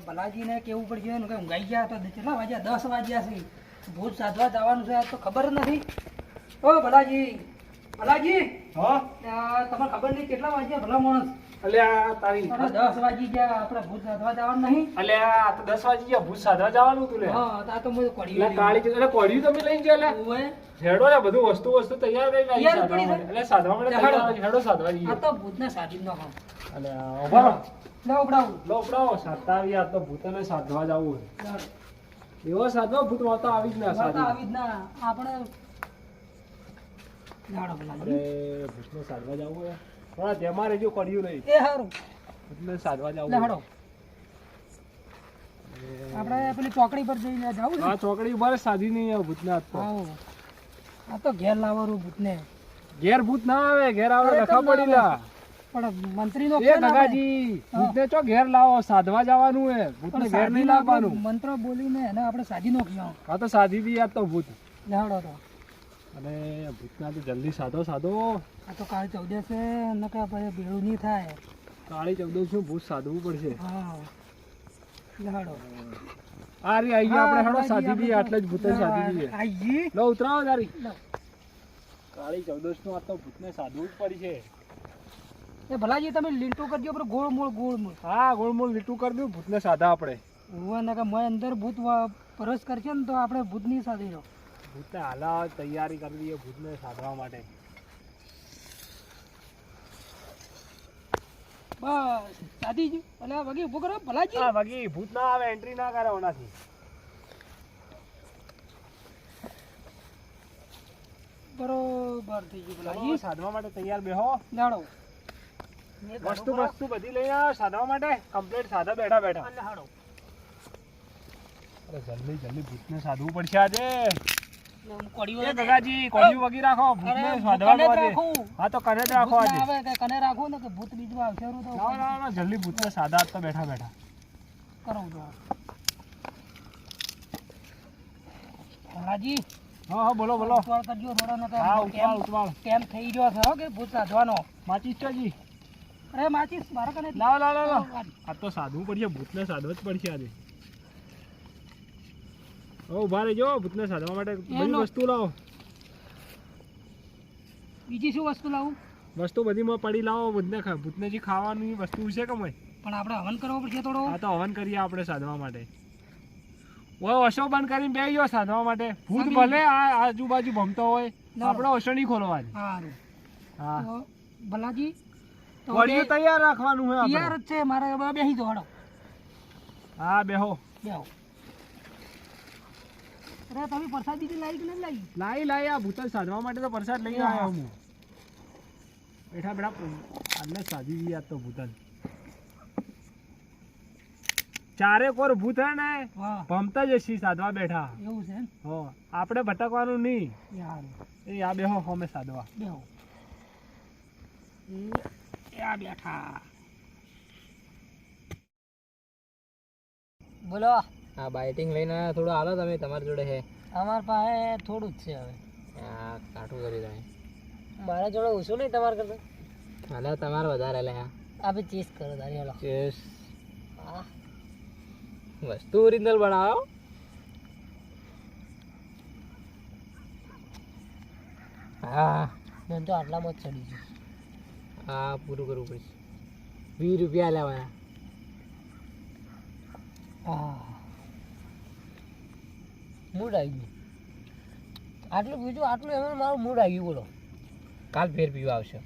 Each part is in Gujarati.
ભલાજીને કેવું પડશે કે ઊંઘાઈ ગયા તો કેટલા વાગ્યા 10 વાગ્યા છે ભૂત સાધવા જવાનું છે તો ખબર નથી ઓ ભલાજી ભલાજી તમને ખબર નહીં કેટલા વાગ્યા ભલા માણસ અલ્યા તારી 10 વાગી ગયા આપણે ભૂત સાધવા જવાનું નહીં અલ્યા આ તો 10 વાગી ગયા ભૂત સાધવા જવાનું તું લે હા આ તો મને કોડી એટલે કાળી એટલે કોડિયું તમે લઈને ગયા લે ઓએ હેડો ને બધું વસ્તુ તૈયાર કરી નાખી તૈયાર પડી છે. એટલે સાધવા માટે તૈયાર હેડો સાધવા જઈએ આ તો ભૂતને સાધી નો કામ અલ્યા ઉભા લે ઉપડાવું લો ઉપડાવો સાતાવી આ તો ભૂતને સાધવા જવું એવો સાધવા ભૂત વાતો આવી જ ના સાધી આવી જ ના આપણે લાડો ભલાજી અરે ભૂતને સાધવા જવું હે થોડા ધ્યાનમાં રહેજો કોડિયું નહીં એ હારું ભૂતને સાધવા જવું લે હાડો આપણે પેલી ચોકડી પર જઈને જાવું આ ચોકડી ઉપર સાધી નહીં ભૂતને હાથ તો આવો આ તો ઘેર લાવવાનું ભૂતને ઘેર ભૂત ના આવે ઘેર આવે લખા પડી લા પણ મંત્રી નો એ ગગાજી ભૂતને ચો ઘેર લાવો સાધવા જવાનું હે ભૂતને ઘેર નહીં લાવવાનું મંત્ર બોલીને એને આપણે સાધી નાખ્યો આ તો સાધી દી આ તો ભૂત લેવડો તો અને ભૂતના તો જલ્દી સાધો સાધો આ તો કાળી 14 છે નકા પછી ભેળું નહીં થાય કાળી 14 શું ભૂત સાધવું પડશે હા લેવડો આ રી આઈ આપણે હેડો સાધી દી આટલે જ ભૂતે સાધી દી આઈ લો ઉતરાવો તારી કાળી 14 નું આ તો ભૂતને સાધવું જ પડશે એ ભલાજી તમે લીંટો કરજો પર ગોળ મોળ હા ગોળમોળ લીટું કરી દઉં ભૂતને સાધા આપણે હુવા નકા મોય અંદર ભૂત પરસ કરશે ને તો આપણે ભૂત નહીં સાધી લો ભૂતને હાલા તૈયારી કરી દઈએ ભૂતને સાધવા માટે બસ સાધી જ અલ્યા વગી ઉભો કરો ભલાજી હા વગી ભૂત ના આવે એન્ટ્રી ના કરે ઓનાથી બરોબર થઈ ગયું ભલાજી સાધવા માટે તૈયાર બેહો લાડો વસ્તુ બધી લઈને આવો સાધવા માટે કમ્પ્લીટ સાધા બેઠા બેઠા લાડો અરે જલ્દી ભૂતને સાધવું પડશે આજે કોડીઓ એ ગગાજી કોડિયું વગી રાખો ભૂતને સાધવાનું આજે હા તો કરે જ રાખો આજે આવે કે કને રાખો ને કે ભૂત બીજું આવશે તો ના જલ્દી ભૂતને સાધા તો બેઠા બેઠા કરો તો ભલાજી હા બોલો ઉતવાળ કરજો થોડો ને હા ઉતવાળ કેમ થઈ ગયો છે હો કે ભૂત સાધવાનો માચીસ ચોજી અરે માચીસ મારા કને લાવ આ તો સાધવું પડશે ભૂતને સાધવું જ પડશે આજે ઉભા રહેજો ભૂતને સાધવા માટે બધી વસ્તુ લાવો બીજી શું વસ્તુ લાવું વસ્તુ બધીમાં પડી લાવો ભૂતને જે ખાવાની વસ્તુ છે કે મય પણ આપણે હવન કરવો પડશે થોડો હા તો હવન કરીએ આપણે સાધવા માટે ઓશો બંધ કરીને બે ગયો સાધવા માટે ભૂત ભલે આ આજુબાજુ ભમતો હોય આપણે ઓશો નહીં ખોલવાની સારું હા તો ભલાજી કોડિયું તૈયાર રાખવાનું હોય તૈયાર જ છે મારે બેસી દો હડો હા બેહો અરે તમે પ્રસાદ બીજી લાવી કે નહીં લાવી આ ભૂતલ સાધવા માટે તો પ્રસાદ લઈને આવ્યો હું બેઠા આટલે સાધી દઈએ તો ભૂતલ ચારે કોર ભૂત હે ને ભમતા જ છીએ સાધવા બેઠા એવું છે હો આપણે ભટકવાનું નહીં યાર એ આ બેહો અમે સાધવા બેહો એ આ બેઠા બોલો હા બાઇટિંગ લઈને થોડું હાલો તમે તમારી જોડે છે અમાર પાસે થોડું જ છે હવે હા કાઠું કરી તમે મારા જોડે ઓછું નહીં તમારે કરતા હાલે તમારે વધારે લે આપણે ચેસ કરો તારી હાલો ચેસ હા વસ્તુ ઓરિજિનલ બનાવો હા મેં તો આટલામાં જ ચડી ગયું હા પૂરું કરવું પડશે 20 રૂપિયા લેવાના હા મૂડ આવી ગયું આટલું બીજું આટલું એમાં મારું મૂડ આવી ગયું બોલો કાલ ફેર પીવા આવશે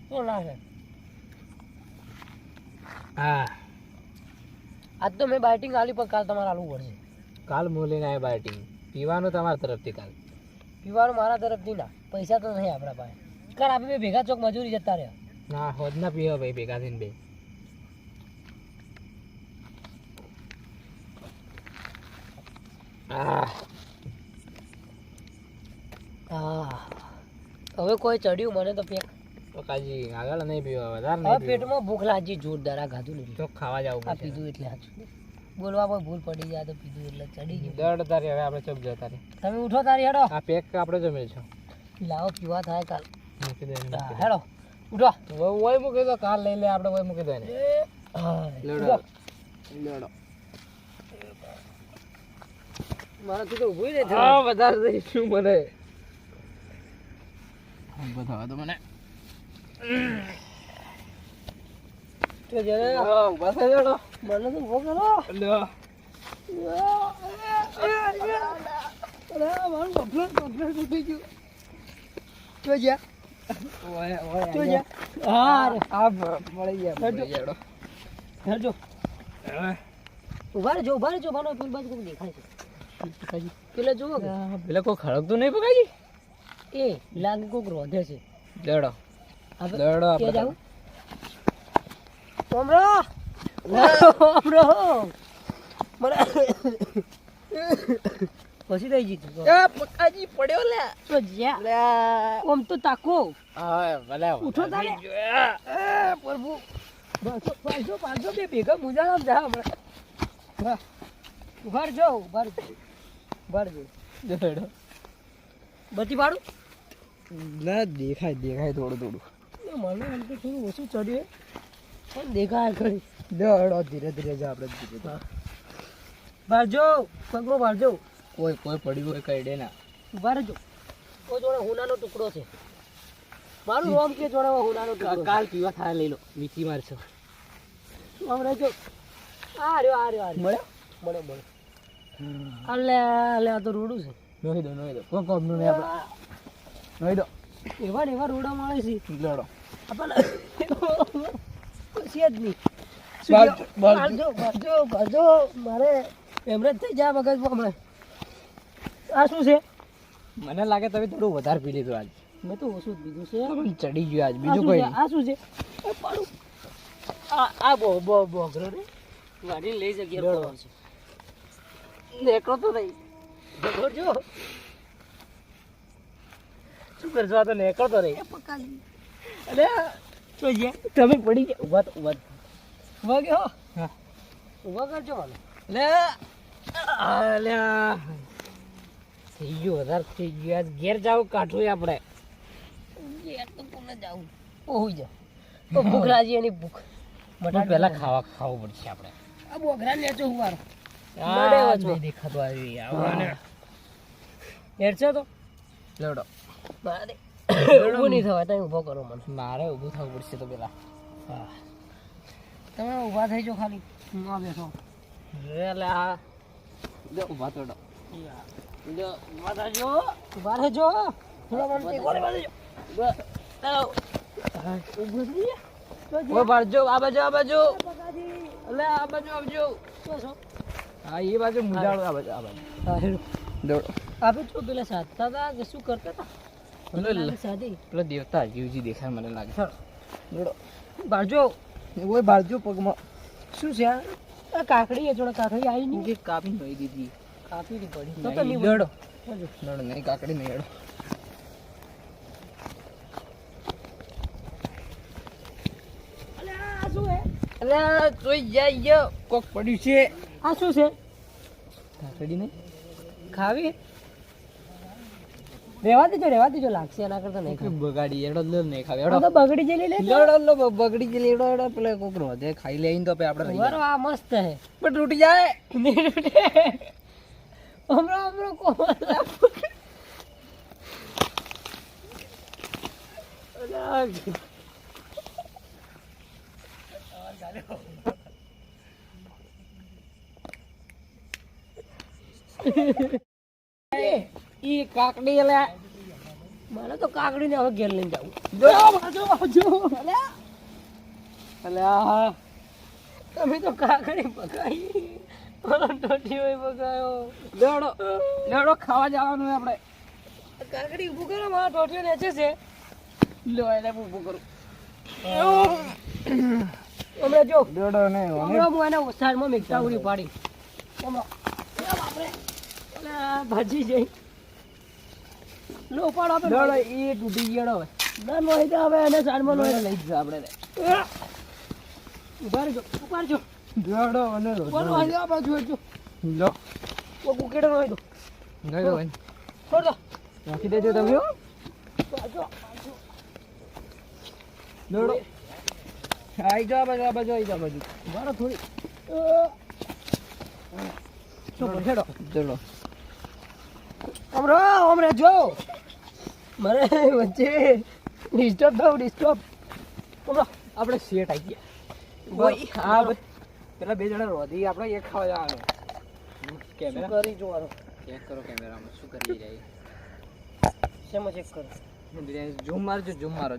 શું લાગે હા આજ તો મેં બાઇટિંગ આલી પણ કાલ તમારે આલવું પડશે કાલ હું લઈને આવ્યા બાઇટિંગ પીવાનું તમારા તરફથી કાલ પીવાનું મારા તરફથી ના પૈસા તો નહીં આપણા પાસે કાલ આપણે ભેગા ચોક મજૂરી જતા રહ્યા ના હોજ ના પીવો ભાઈ ભેગા થઈને બે હવે કોઈ ચડ્યું મને તો પેક તો કાજી આગળ નહીં પીવા વધારે હવે નહીં પેટમાં ભૂખ લાગી જોરદાર આ ખાધું લીધું તો ખાવા જવું આ પીધું એટલે સાચું બોલવા પર ભૂલ પડી જાય તો પીધું એટલે ચડી ગયું દર્દ તારી હવે આપણે ચપ જતા રે તમે ઉઠો તારી હેડો આ પેક આપણે જમે છો લાવો પીવા થાય કાલ મૂકી દે એને, મૂકી દે. હેડો ઉઠો ઓય મૂકી દો, કાલ લઈ લે આપણે, ઓય મૂકી દો એને. લેવડો લેવડો. મારાથી તો ઊભું નહીં હા વધારે દઈશું મને. બતાવો તો મને. તો જરે બસ લેવડો. મને તો ઊભો કરો લ્યો. અરે મારું કમ્પ્લેટ થઈ ગયું તો જા ઓય ઓય તો જા હા આ મળી ગયા હેડો. લેવડો. હેડજો હવે ઉભા રહેજો માનો પેલી બાજુ કોઈ દેખાય છે પેલા જુઓ કે પેલા કોઈ ખડકતું નહીં પકાજી. એ લાગે કોક રોધે છે લેવડો આપણે લેવડો કે આપણે. જાઉં ઓમરો ઓમરો મને પછી થઈ જીતું એ પકાજી પડ્યો લે. તો જ્યાં લે ઓમ તો તાકો હા ભલે ઉઠો તારે પ્રભુ પાંચસો બે ભેગા મુજારામ જા હમણાં ઉભાર જો લેવડો. બધી પાડું ના દેખાય દેખાય થોડું થોડું. મને એમ તો થોડું ઓછું ચડ્યું પણ દેખાય ખરી લેવડો ધીરે ધીરે જા આપણે ધીરે ધીરે. બારજો પગમાં બારજો કોઈ કોઈ પડ્યું હોય કઈ દે ના. ઉભા રહેજો ઓ જોડે હુનાનો ટુકડો છે મારું રોમ કે જોડે હુનાનો ટુકડો કાલ પીવા થાય લઈ લો, વીસી મારશો. આમ રહેજો આ રહ્યો મળ્યો મળે અલે આ તો રોડું છે નોહી દો કોઈ કોમ નું નહીં આપણે નોહી દો. એવા ને એવા રોડા મળે છે લેવડો. આપણને છે જ નહીં બારજો મારે એમરેજ થઈ જાય મગજમાં હમણાં આ શું છે મને લાગે તમે થોડું વધારે પી લીધું આજ. મેં તો ઓછું જ લીધું છે તમને ચડી ગયું આજ, આ બીજું શું કોઈ છે? નહીં. આ શું છે એ પાડું આ બોગરો ને વાડી લઈ જગ્યા પડવા છે નેકળો તો નહીં જો શું કરશો આ તો નીકળતો નહીં. અરે તો જ્યાં તમે પડી ગયા ઉભા ગયો હા. ઉભા કરજો મને લે અલ્યા થઈ ગયું વધારે થઈ ગયું આજ. ઘેર જાવ કાઢવું આપણે. યાર તો કોને જાવું ઓ હોઈ જા તો ભૂખ લાગી એની ભૂખ પણ પહેલા ખાવું પડશે આપણે. આ બોગરા લેજો હુવારો આ નહીં દેખાતું આવી આવવાને. હેડશે તો લેવડો. મારે ઊભું નહીં થવાય તમે ઊભો કરો મને મારે ઊભું થવું પડશે તો પેલા. હા તમે ઊભા થઈ જાઓ ખાલી હું આ બેઠો એટલે આ જો ઊભા તોડો. જો ઊભા થાજો. ઊભા રહેજો થોડા વાર ટેકો લેવા દેજો ઊભું થઈ જા ઓય બાજુ આ બાજુ પકાજી અલે આ બાજુ આવજો. શું છો હા એ બાજુ મુજાડો. આ બાજુ હા હેડો દોડો. આપણે તો પેલા સાધતા હતા કે શું કરતા હતા પેલો સાદી પેલો દેવતા જીવજી દેખાય મને લાગે. દોડો. બાજુ ઓય બાજુ પગમાં શું છે આ કાકડી એ જોડે કાકડી આવી નહીં જે કાપી નઈ દીધી. કાપી ની પડી તો નહીં, નહીં દોડો. દોડો દોડો નહીં કાકડી નહીં હેડો. અલે આ શું હે અલે જોઈ જાય કોક પડ્યું છે. આ શું છે કાકડી નહીં ખાવી રેવા દેજો લાગશે એના કરતા નહીં ખાવી બગાડી એડો લે નહીં ખાવે આ એડો. તો બગડી જેલી લે લો બગડી ગયેલી એડો એડો પેલા કોક રોધે ખાઈ લઈને તો આપણે રહી વારો આ મસ્ત હે પણ તૂટી જાય. હમણાં કોમલ ઈ કાકડી એટલે મને તો કાકડી ને હવે ઘેર લઈને જાવું અલ્યા તમે તો કાકડી પકાઈ ટોટી હોય પકાયો લેવડો ખાવા જવાનું આપણે. કાકડી ઊભું કરો મારા ટોટીઓ નેચે છે લો એને ઊભું કરું. હમણાં જો લેવડો ને હમણાં હું એના સાઈડમાં મિક્સા ઉડી પાડી હમણાં બાપરે ભાજી જઈ લો ઉપાડો આપે લેવડો ઈ તૂટી ગયો હવે. ના નોઈ દે હવે એને સાઈડમાં નોઈ લઈ જ આપણે. ઉભા રહેજો લેવડો અને બોલો આજે આ બાજુ હેડજો લો ઓ કુકેડો નોઈ દો ગયો ભાઈ છોડ દો રાખી દેજો તમે હો. બાજુ દોડો આઈ જા બાજુ આઈ જા બાજુ મારો થોડી હેડો ચલો હમરે જો મારે વચ્ચે ડિસ્ટર્બ આપણે સેટ આવી ગયા હા પેલા બે જણા રોધી આપણે એક ખાવા આવે કેમેરા કરી જોવાનો ચેક કરો કેમેરામાં શું કરી રહી શેમાં ચેક કરો ઝૂમ મારજો ઝૂમ મારો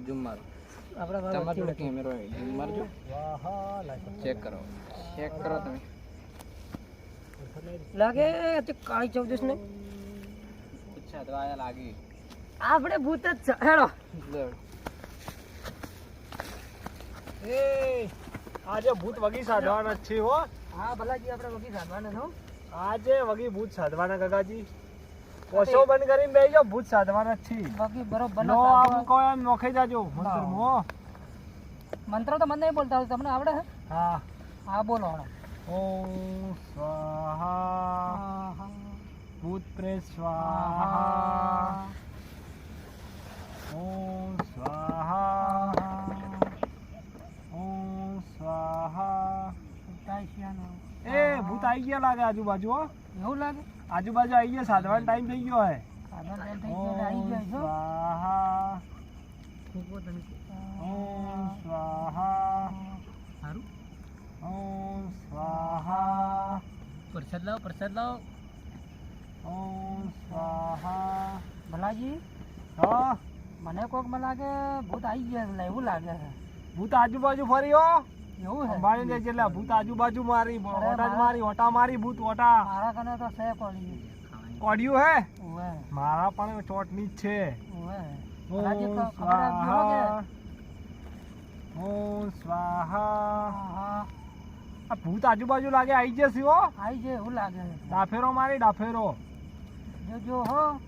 આપણા તમારો જોડે કેમેરો હોય ઝૂમ મારજો ચેક કરો તમે લાગે તે કાળી ચૌદસ ને અચ્છા તો આયા લાગી આપણે ભૂત જ છે હેડો એ આજે ભૂત વગી સાધવાના જ છે હો હા ભલાજી આપણે વગી સાધવાના છો આજે વગી ભૂત સાધવાના કાકાજી ઓછો બંધ કરીને બેસી જાઓ ભૂત સાધવાના જ છે વગી બરોબર નો આમ કહો એમ નોખી જાજો મંત્ર મો મંત્ર તો મને નહીં બોલતા હોય તમને આવડે હે હા હા બોલો હણો ઓમ સ્વાહા ભૂત પ્રેત સ્વાહા ઓમ સ્વાહા ઓમ સ્વાહા એ ભૂત આવી ગયા લાગે આજુબાજુ હો એવું લાગે આજુબાજુ આવી ગયા સાધવાનો ટાઈમ થઈ ગયો હે સાધવાનો ટાઈમ થઈ ગયો આવી જાય છો સ્વાહા ફૂંકો તમે ઓમ સ્વાહા સારું ઓમ સ્વાહા પ્રસાદ લાવો ઓમ સ્વાહા ભલાજી હા મને કોક મને લાગે ભૂત આવી ગયા એટલે એવું લાગે છે ભૂત આજુબાજુ ફરી હો એવું છે સંભાળી લેજે એટલે ભૂત આજુબાજુ મારી ઓટા મારી ભૂત ઓટા મારા કને તો છે કોળી કોડિયું હે ઓવે મારા પણ ચોટની જ છે ઓવે ઓમ ભલાજી ખબર રાખજો હો કે ઓમ સ્વાહા હા આ ભૂત આજુબાજુ લાગે આવી જશે હો આવી જાય એવું લાગે છે ડાફેરો મારી ડાફેરો જો હો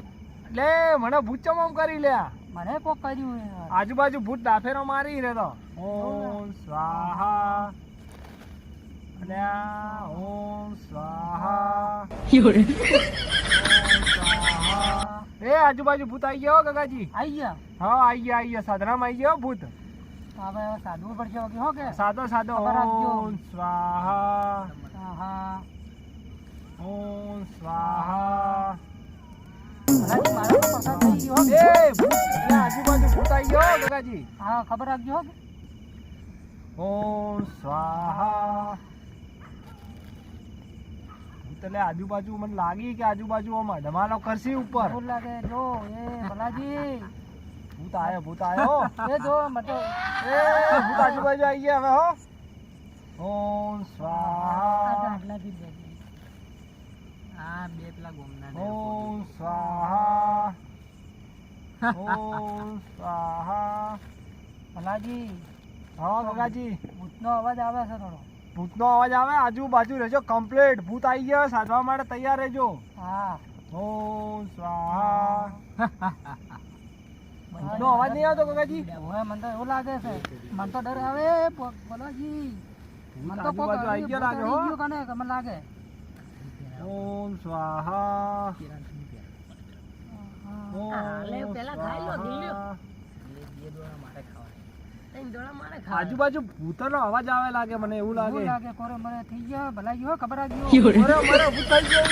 લે મને ભૂત ચમમ કરી લે મને કોક કર્યું છે આજુબાજુ ભૂત ડાફેરો મારી રે તો ઓમ સ્વાહા અલ્યા ઓમ સ્વાહા એ આજુબાજુ ભૂત આવી ગયા હો કાકાજી આવી ગયા હા આવી ગયા સાધનામાં આવી ગયા હો ભૂત હવે સાધવું પડશે વગી હો કે સાદો ખબર રાખજો. ઓમ સ્વાહા હા ઓમ સ્વાહા ભલાજી મારો તો પ્રસાદ થઈ ગયો હો કે? એ ભૂત એટલે આજુબાજુ ભૂત આવી ગયો હો કાકાજી હા ખબર રાખજો હો કે ઓમ સ્વાહા ભૂત એટલે આજુબાજુ મને લાગી કે આજુબાજુ આમાં ધમાલો કરશી ઉપર એવું લાગે જો એ ભલાજી ભૂત આયો એ જો મતો એ ભૂત આજુબાજુ આવી ગયા હવે હો ઓમ સ્વાહા આટલાથી બે હા બે પેલા ગોમના ઓમ સ્વાહા ઓમ સ્વાહા ભલાજી હા કાકાજી ભૂતનો અવાજ આવે છે થોડો ભૂતનો અવાજ આવે આજુબાજુ રહેજો કમ્પ્લીટ ભૂત આવી ગયા સાધવા માટે તૈયાર રહેજો હા ઓમ સ્વાહા ભૂતનો અવાજ નહીં આવતો કાકાજી હવે મને તો એવું લાગે છે મને તો ડર આવે ભલાજી મને તો કોક આજુબાજુ આવી ગયા લાગે હો કને મને લાગે ઓમ સ્વાહા આજુબાજુ ભૂતનો અવાજ આવે લાગે મને એવું લાગે એવું લાગે કોરે મને થઈ ગયા ભલાજી હો ખબર રાખજો મરે ભૂત આવી ગયો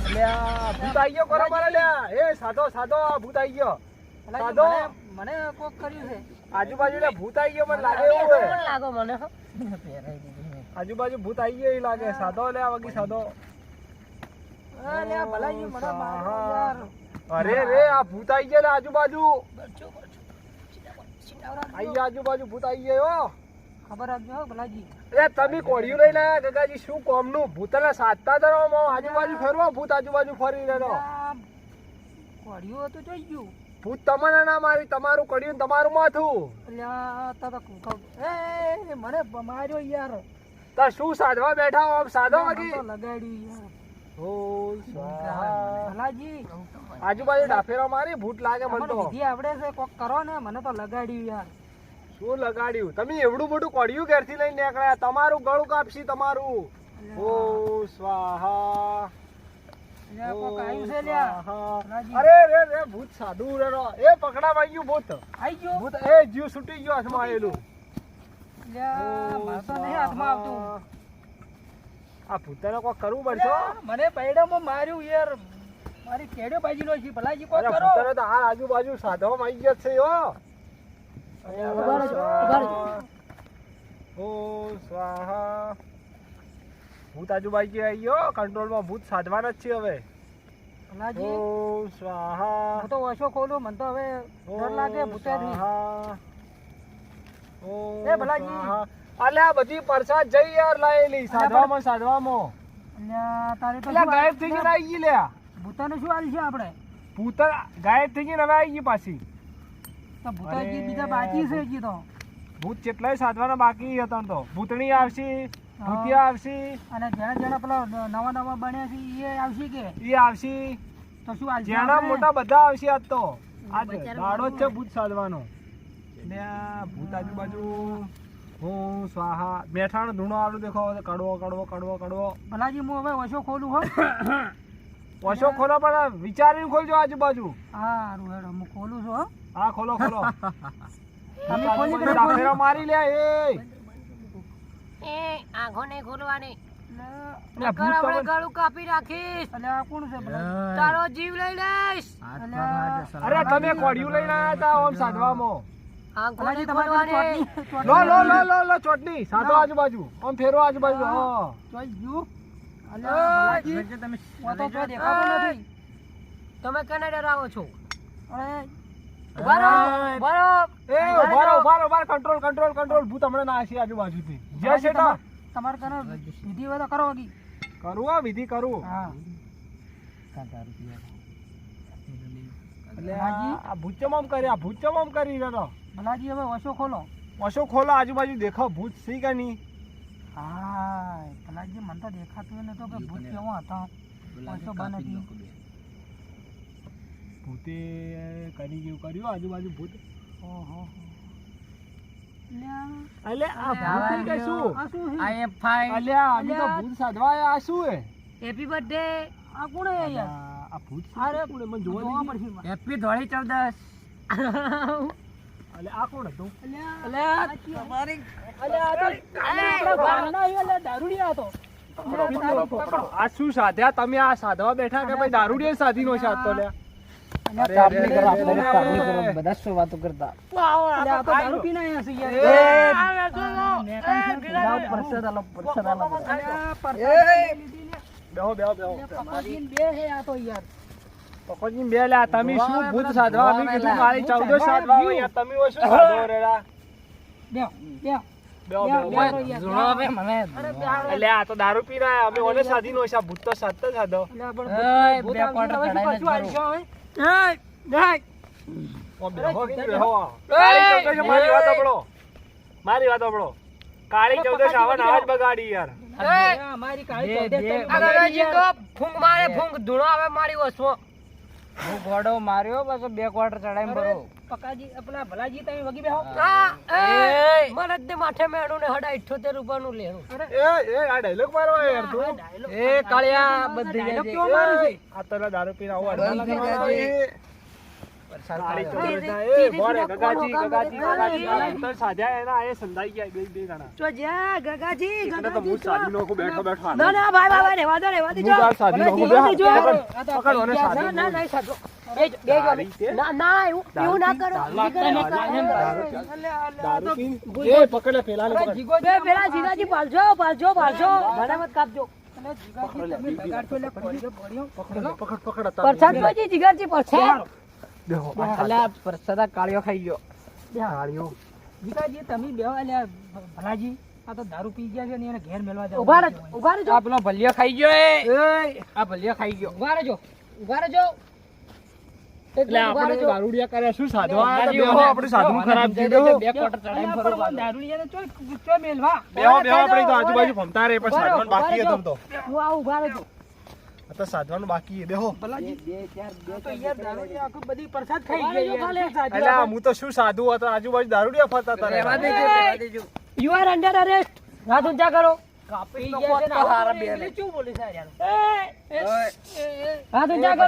અલ્યા ભૂત આવી ગયો કોરે મારે લ્યા એ સાધો આ ભૂત આવી ગયો ભલાજી, સાધો મને કોક કર્યું છે આજુબાજુ લે ભૂત આવી ગયો મને લાગે એવું હે લાગો મને આજુબાજુ ભૂત આવી ગયો એવું લાગે સાધો લે આ વગી સાધો અરે આ ભલાજી મને મારો યાર અરે રે આ ભૂત આવી ગયા લે આજુબાજુ આજુબાજુ ભૂત આવી ગયો ખબર રાખજો હો ભલાજી એ તમે કોળિયું લઈને આયા ગગાજી શું કોમનું ભૂતને સાધતા ધરો આજુબાજુ ફેરવો ભૂત આજુબાજુ ફરી રહ્યો કોળિયું હતું જોઈ ગયું ભૂત તમને ના મારી તમારું કડિયું ને તમારું માથું અલ્યા તા તો એ મને માર્યો યાર તા શું સાધવા બેઠા હો સાધો મને વગી તો લગાડ્યું યાર ઓમ સ્વાહા ભલાજી આજુબાજુ ડાફેરો મારી ભૂત લાગે મને મને તો વિધિ આવડે છે કોક કરો ને મને તો લગાડ્યું યાર શું લગાડ્યું તમે એવડું મોટું કડિયું ઘેરથી લઈને નીકળ્યા તમારું ગળું કાપસી તમારું ઓમ સ્વાહા લ્યા, કોક આયુ છે લ્યા. ભલાજી. અરે રે રે ભૂત સાધુ રે રો. એ પકડાવાઈ ગયું ભૂત. આઈ ગયો? ભૂત એ જીવ છૂટી ગયો હાથમાં આવેલું. લ્યા, મારે તો નહીં હાથમાં આવતું. આ ભૂતને કોઈ કરવું પડશે હો. લ્યા, મને પૈડામાં માર્યું યાર. મારી કેડ્યો બાજીનો છે. ભલાજી કોક અરે કરો. ભૂતને તો આ આજુબાજુ સાધવામાં આવી ગયા છે હો. ઉભા રહેજો, ઉભા રહેજો. ઓમ સ્વાહા. ભૂત આજુબાજુ આવી ગયો. કંટ્રોલમાં ભૂત સાધવાના જ છે હવે. ભલાજી, ઓમ સ્વાહા. હું તો ઓછો ખોલું. મને તો હવે ડર લાગે ભૂતેથી. સ્વાહા. ઓમ એ ભલાજી. સ્વાહા. અલ્યા બધી પ્રસાદ જઈ યાર લાયેલી સાધવામાં સાધવામાં. લ્યા, તારે તો અલ્યા શું ગાયબ થઈ ગઈ આવી ગઈ લ્યા. ભૂતાને શું હાલ છે આપણે? ભૂત ગાયબ થઈ ગઈ ને હવે આવી ગઈ પાછી. તો ભૂતાજી બીજા બાકી છે હજી તો. ભૂત કેટલાય સાધવાના બાકી હતા તો. ભૂતણી આવશે, ભૂતિયા આવશે, અને જેના જેના પેલા નવા નવા બન્યા છે એ આવશે કે એ આવશે, તો શું હાલ છે જેના આપણે? મોટા બધા આવશે આજ તો. આજ દાડો જ છે ભૂત સાધવાનો. ને આ ભૂત આજુબાજુ હું સ્વાહા મેઠાણ ધૂણો આલું દેખો કડવો કડવો કડવો કડવો. ભલાજી, હું હવે ઓછો ખોલું હો. ઓછો ખોલો પણ વિચારીને ખોલજો આજુબાજુ. હા, હેડો હું ખોલું છું હો. હા ખોલો ખોલો. તમે ખોલી કે ડાફેરા મારી લે એ. આંખો નહીં ખોલવાની. અલ્યા ભૂત તમને- ગળું કાપી નાખીશ. અલ્યા, આ કોણ છે ભલાજી? તારો જીવ લઈ લઈશ. અલ્યા, અરે તમે કોડિયું લઈને આવ્યા હતા ઓમ સાધવામાં. આંખો ભલાજી, નહીં તમારે ખોલવાની. ચોટણી- લો લો લો લો લો ચોટણી સાધો આજુબાજુ આમ ફેરો આજુબાજુ. હા ચોઈ ગયું? અલ્યા, ભલાજી, હું તો ચોઈ દેખાતો નથી. તમે કને ડરાવો છો? અરે, ઉભા રહો, ઉભા રહો. એ ઉભા રહો ઉભા રહો ઉભા રહો. કંટ્રોલ કંટ્રોલ કંટ્રોલ ભૂત હમણાં ના આવશે આજુબાજુથી. જય ભલાજી, શેઠા તમારે કને વિધિ હોય તો કરો હગી. કરું આ વિધિ કરું. હા. એટલે આ ભૂત ચમામ કરી આ ભૂત ચમામ કરી રહ્યો. ભલાજી, હવે ઓછો ખોલો. ઓછો ખોલો આજુબાજુ દેખો ભૂત સી કે નહીં. હા, ભલાજી, મને તો દેખાતું નતો કે ભૂત કેવો હતો. ઓછો બંધ હતી. ભૂતે કરી જેવું કર્યું આજુબાજુ ભૂત. ઓહો. લ્યા, એટલે આ ભૂત કે શું? આ શું છે? I am fine. અલ્યા અમે તો ભૂત સાધવા આયા. આ શું હે? Happy birthday. આ કોણ હે યાર? આ ભૂત અરે, શું કોણે મને જોવા જોવા દીધી? પડશે. Happy ધોળી 14. અલ્યા આ કોણ હતું? અલ્યા, તમારી અલ્યા, આ તો આપણા ગામના એ અલ્યા દારૂડિયા હતો. આ શું સાધ્યા તમે? આ સાધવા બેઠા કે ભાઈ દારૂડિયા સાધીનો છે આજ તો લ્યા. બધા શું વાતો કરતા. અલ્યા, આ તો દારૂ પીને આયા છે યાર. પરસાદ આલો, પરસાદ આલો. અલ્યા, પરસાદ લીધી લે. બેહો બેહો બેહો. અલ્યા, પપ્પાજીને બે હે આ તો યાર. પકોજી બે લ્યા તમે શું ભૂત સાધવા? અમે કીધું મારી 14 સાધવા હોય યાર. તમે હોય શું સાધવા રેડા? બે, બે. બેહો બે, બેહો બે, બેહો. જુણો હવે મને. અરે, બે હાલો. એટલે આ તો દારૂ પી રહ્યા અમે ઓને સાધીનો છે. આ ભૂત તો સાધતા સાધો. અલ્યા, પણ એય, ભૂત બે આવશે તો હવે ક્વાર્ટર શું ચડાઈને પાછું આવશે? એય, ઓ બેહો કે બેહો. કાળી 14 મારી વાત સાંભળો. મારી વાત સાંભળો. કાળી 14 આવા આવાજ બગાડી યાર. અલ્યા, અમારી કાળી બે, ચૌદશ બે, તમે આ ગણેશજી યાર. તો ફૂંક મારે ફૂંક ધૂણો આવે મારી વસવો. હું ઘોડો માર્યો પાછો 2 ક્વાર્ટર ચડાઈને અરે, ભરો. પકાજી, પેલા ભલાજી તમે વગી બેહો. એ મરદ ને માથે મેળું ને હડા 78 રૂપિયાનું લેણું. એ આ ડાયલોગ મારવા યાર તું. એ કાળિયા બધી ડાયલોગ જજે. કેવો મારું છે? આ તો દારૂ પીને આવું બંધ થઈ અડવા જજે. કાળી 14 એ બોરે ગગાજી ગગાજી ગગાજી આ ભૂતર સાધ્યા એના એ સંધાઈ ગયા બે બે જણા. તો જા ગગાજી એટલે તો હું સાધી નાખું બેઠો બેઠો. ના ના ભાઈ ભાઈ રહેવા દો રહેવા હું દેજો. ગાળ સાધી નાખું ભલાજી, બે રહેવા હાથ. દેજો. પકડ ઓને ના સાધી ના નહીં સાચો. બેજો ના ના એવું ના કરો. દારૂ પીને એ પકડ લે પેલા ને પકડ. બે પેલા જીગાજી પાલજો પાલજો પાલજો મને મત કાપજો. અને જીગાજી, તમે બગાડશો એટલે પડ્યો, પડ્યો. પકડ પકડ પરસાદ પછી જીગાજી પરસાદ. દેખો અલા, પરસાદ કાળિયો ખાઈ ગયો. કાળીઓ જીગાજી, તમે બેહો. અલ્યા, ભલાજી, આ તો દારૂ પી ગયા છે ને એને ઘેર મેલવા જાવ. ઉભા રહેજો ઉભા રહેજો આ પેલો ભલિયો ખાઈ ગયો એ. આ ભલિયો ખાઈ ગયો. ઉભા રહેજો ઉભા રહેજો. એટલે આપણે દારૂડિયા કર્યા શું સાધવા ના, બેહો આપણું સાધનું ખરાબ છે બેહો 2 ક્વાર્ટર ચડાઈને અલ્યા, ભરો પણ પાછો. દારૂડિયાને ચોય મેલવા. બેહો બેહો આપણે તો આજુબાજુ ભમતા રે પણ સાધવાનું બાકી છે તમ તો. હું આવું ઉભા રહેજો. આ તો સાધવાનું બાકી છે બેહો. ભલાજી, આ તો યાર દારૂડિયા આખું બધી પ્રસાદ ખાઈ ઉભા રહેજો ગયા યાર. ખાલી. શું સાધ્યું એટલે હું તો શું સાધુ હતો આજુબાજુ દારૂડિયા ફરતા હતા રે. રહેવા દેજો, રહેવા દેજો. You are under arrest. હાથ ઊંચા કરો. કાપી પી તો ગયા છે ને, તો હારા આવું બે બોલે, શું બોલે છે યાર? હા તો જા કરો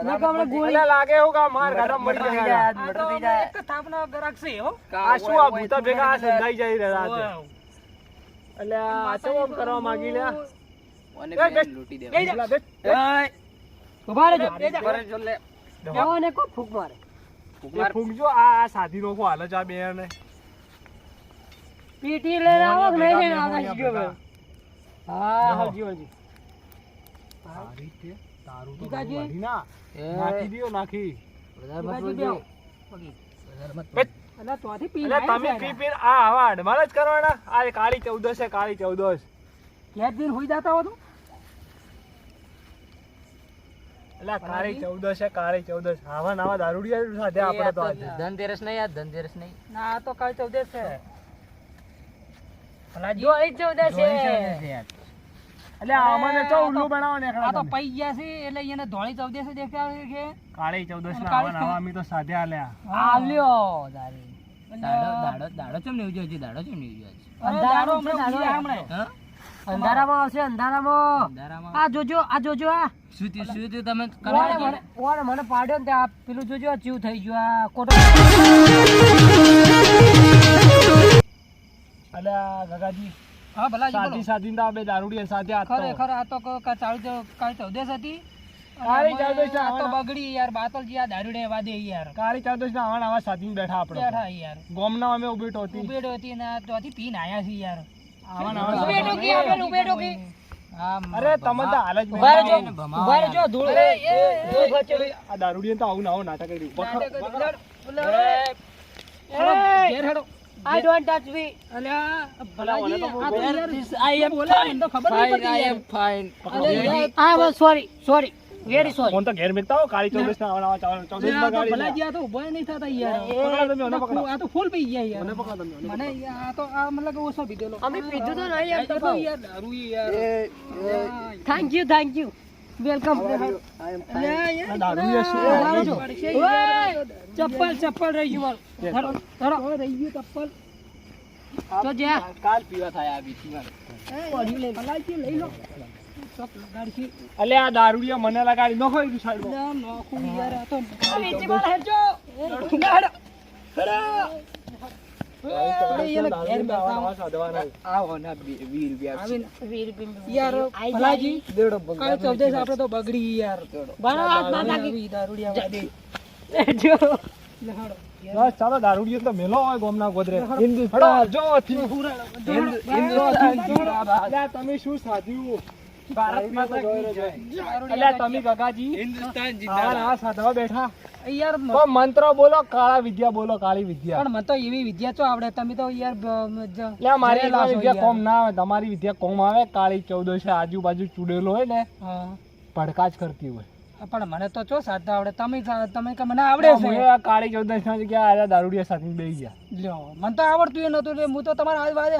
ના કામણે ગોળી. એટલે લાગે એવું કે આ માર ગાડા મરી જાય આ તો અમે એક થાપના ગરાક છે હો આ શું આ ભૂતા ભેગા આ સંધાઈ જાય રહ્યા છે એટલે આ ચમ આમ કરવા માંગી લે ઉભા રહેજો. જાઓ ને કોક ફૂંક મારે. ફૂંકજો આ સાધી નો હાલ જ આ બે ને પીટી લઈને આવો કે નહીં લઈને ભેગા આવતા ભેગા શીખ્યો ભેગા. હા, હજી, હજી. સારી છે તારું તો જીગાજી. વધી ના નાખી દિયો નાખી જીગાજી બેહો. અલા તોથી પી એટલે તમે પી પી આ આવા અડમાલ જ કરવાના આ કાળી 14 છે કાળી 14 ઘેર જઈને હોઈ જતા હો તો એટલે કાળી 14 છે કાળી 14 આવા નવા દારૂડિયા સાથે આપણે તો આજે ધનતેરસ નહીં યાર, ધનતેરસ નહીં. ના આ તો કાલ 14 છે ભલાજી જોઈ 14 છે. એટલે આમાં ને ચો ઉલ્લુ બનાવો ને આ તો પઈ ગયા છે એટલે એને ધોળી 14 દેખાવે છે કાળી 14 ના કાળી આવા નવા અમે તો સાધે આલ્યા આલ્યો દારી. દાડો ચમ નહીં ઉજવ્યો છે? દાડો ચમ નહીં ઉજવ્યો છે? અરે દાડો હમણાં ઉજવ્યા હમણાં. હા? અંધારામાં આવશે, અંધારામાં. અંધારામાં? આ જોજો, આ જોજો, આ શું થયું, શું થયું? તમે ઓને કરવા મને ઓને મને પાડ્યો ને તે આ પેલું જોજો, આ ચીવ થઈ ગયું, આ કોટો. એટલે આ ગગાજી હા ભલાજી બોલો સાધી સાધી ના બે દારૂડિયા સાથે આ તો ખરેખર આ તો કાલ 14 હતી કાળી 14 છે, આ તો આવા બગડી યાર બાતલજી આ દારૂડે વાદે યાર કાળી 14 ના આવા નવા સાધીને બેઠા આપણે બેઠા યાર ગોમના અમે ઉભી ટોતી ઉભેડો હતી ને આ તોથી પીને આયા છે યાર આવા નવા ઉભેડો કી, આપણે ઉભેડો કી. અરે તમે તો હાલ જ ઉભા રહેજો, બેઠા. ઉભા રહેજો, ધૂળ ધૂળ ખર્ચેલી. આ દારૂડિયા તો આવું ને આવું નાટક કર્યું ઘેર હેડો I don't touch me. અલ્યા ભલાજી ઓલે તો આ તો બોલ. યાર I am બોલે મને તો ખબર નહીં પડતી યાર અરે યાર I am sorry, very sorry. Phone તો ઘેર મેકતા હો કાળી 14 ના આવા નવા 14 આ ના તો ગાડી ભલાજી આ તો ઉભા નહીં થતા યાર પકડો તમે ઓને પકડો આ તો ફૂલ પી ગયા યાર ઓને પકડો તમે મને આ તો આ મતલબ કે ઓછો પીધેલો અમે પીધું તો નહીં એમ તો આ તો કહું. યાર દારૂ યાર Thank you. Welcome. આ દારૂડિયા શું ચપ્પલ રહી ગયું મારું ધરો રહી ગયું ચપ્પલ તો જા. કાલ પીવા થાય આ બીજી વાર ભલાજી લઈ લો ચપ લગાડશી અલે આ દારૂડિયા મને લગાડી નખો એ સાઈડ ના નોખું યાર આ તો વેચી માર હેડજો. યાર ભલાજી કાલ 14 આપણે તો બગડી યાર બરાબર હાથ ના નાખી. દારૂડિયા વાદે જો. બસ ચાલો દારૂડિયો તો મેલો હોય ગોમના ગોદરે હિન્દુસ્તાન જો હિન્દુસ્તાન તમે શું સાધ્યું ભારતમાં તો જોઈ રહ્યો છે અલ્યા તમે ગગાજી હિન્દુસ્તાન જિંદાબાદ આ સાધવા બેઠા યાર તો મંત્ર બોલો કાળા વિદ્યા બોલો કાળી વિદ્યા પણ મને તો એવી વિદ્યા ચો આવડે તમે તો યાર એટલે મારી ભણેલા છો વિદ્યા યાર. કોમ ના આવે તમારી વિદ્યા કોમ આવે કાળી 14 છે આજુબાજુ ચૂડેલો હોય ને હા ભડકા જ કરતી હોય પણ મને તો ચો સાધતા આવડે તમે કે મને આવડે છે મને આ કાળી 14 ના જગ્યા આયા દારૂડિયા સાથે બેસી ગયા લ્યો મને તો આવડતું એ નતું એટલે હું તો તમારા આજ વાદે